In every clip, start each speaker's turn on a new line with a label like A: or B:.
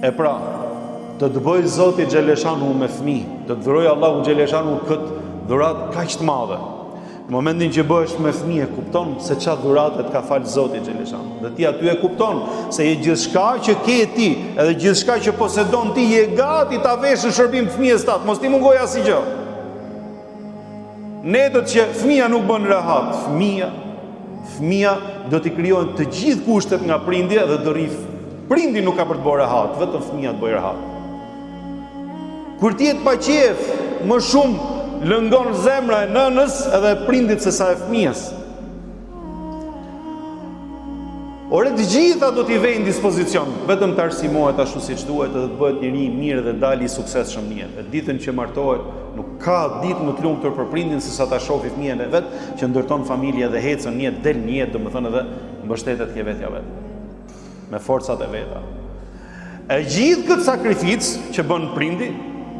A: E pra, të të bëjë Zoti Xheleshanu me fëmijë, të të dhurojë Allahu Xheleshanu këtë dhuratë kaq të madhe. Në momentin që bëhesh me fëmijë, kupton se çfarë dhuratë ka fal Zoti Xheleshanu. Dhe ti aty e kupton se gjithçka që ke ti, edhe gjithçka që posedon ti, je gati ta vesh në shërbim fëmijës tat, mos ti mungoj asgjë. Netët që fëmia nuk bën rahat, fëmia do t'i krijohen të gjithë kushtet nga prindja dhe do rri. Prindi nuk ka për të bërë rahat, vetëm fëmia të bëjë rahat. Kur ti je pa qejf, më shumë lëngon zemra e nënës edhe prindit se sa e fëmijës. Ore të gjitha do t'i vejnë në dispozicion, vetëm të arsimohet ashtu siç duhet edhe të bëhet njëri i mirë dhe dali i suksesshëm në jetë. Ditën që martohet, nuk ka ditë më të lumtur për prindin se sa ta shohë fëmijën e vet që ndërton familje dhe ecën në jetë, del në jetë, domethënë edhe mbështetet ke vetja vet. Me forcat e veta. E gjithë këtë sakrificë që bën prindi,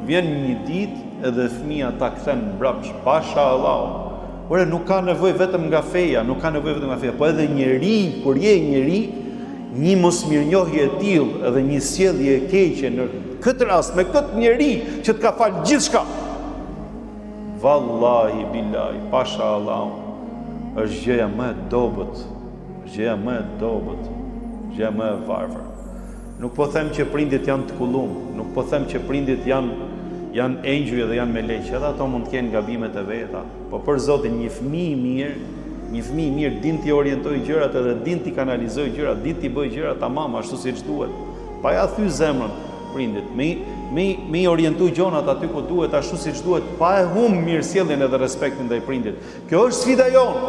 A: vjen një ditë edhe fëmia ta kthen mbrapsht, pasha Allah. Ore nuk ka nevojë vetëm nga feja, po edhe njeri, kur je njeri, një mosmirnjohje e tillë edhe një sjellje e keqe në këtë rast me këtë njeri që të ka fal gjithçka. Wallahi billahi, pasha Allah, është gjëja më e dobët, gjëja më e varfër. Nuk po them që prindit janë të kullum, nuk po them që prindit janë engjëj dhe janë meleq, edhe ato mund të kenë gabimet e veta, po për Zotin një fëmijë i mirë din t'i orientojë gjërat edhe din t'i kanalizojë gjërat, din t'i bëjë gjërat tamam ashtu siç duhet. Pa ja thy zemrën prindit, me i orientuj gjonat aty ku duhet ashtu siç duhet, pa e humb mirësjelljen edhe respektin ndaj prindit. Kjo është sfida jonë.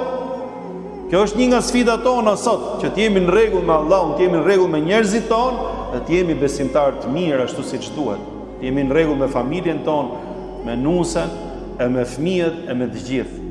A: Kjo është një nga sfidat tona sot, që t'jemi në rregull me Allahun, t'jemi në rregull me njerëzit tonë, dhe t'jemi besimtar të mirë ashtu siç duhet. T'jemi në rregull me familjen tonë, me nusen, e me fëmijët, e me të gjithë.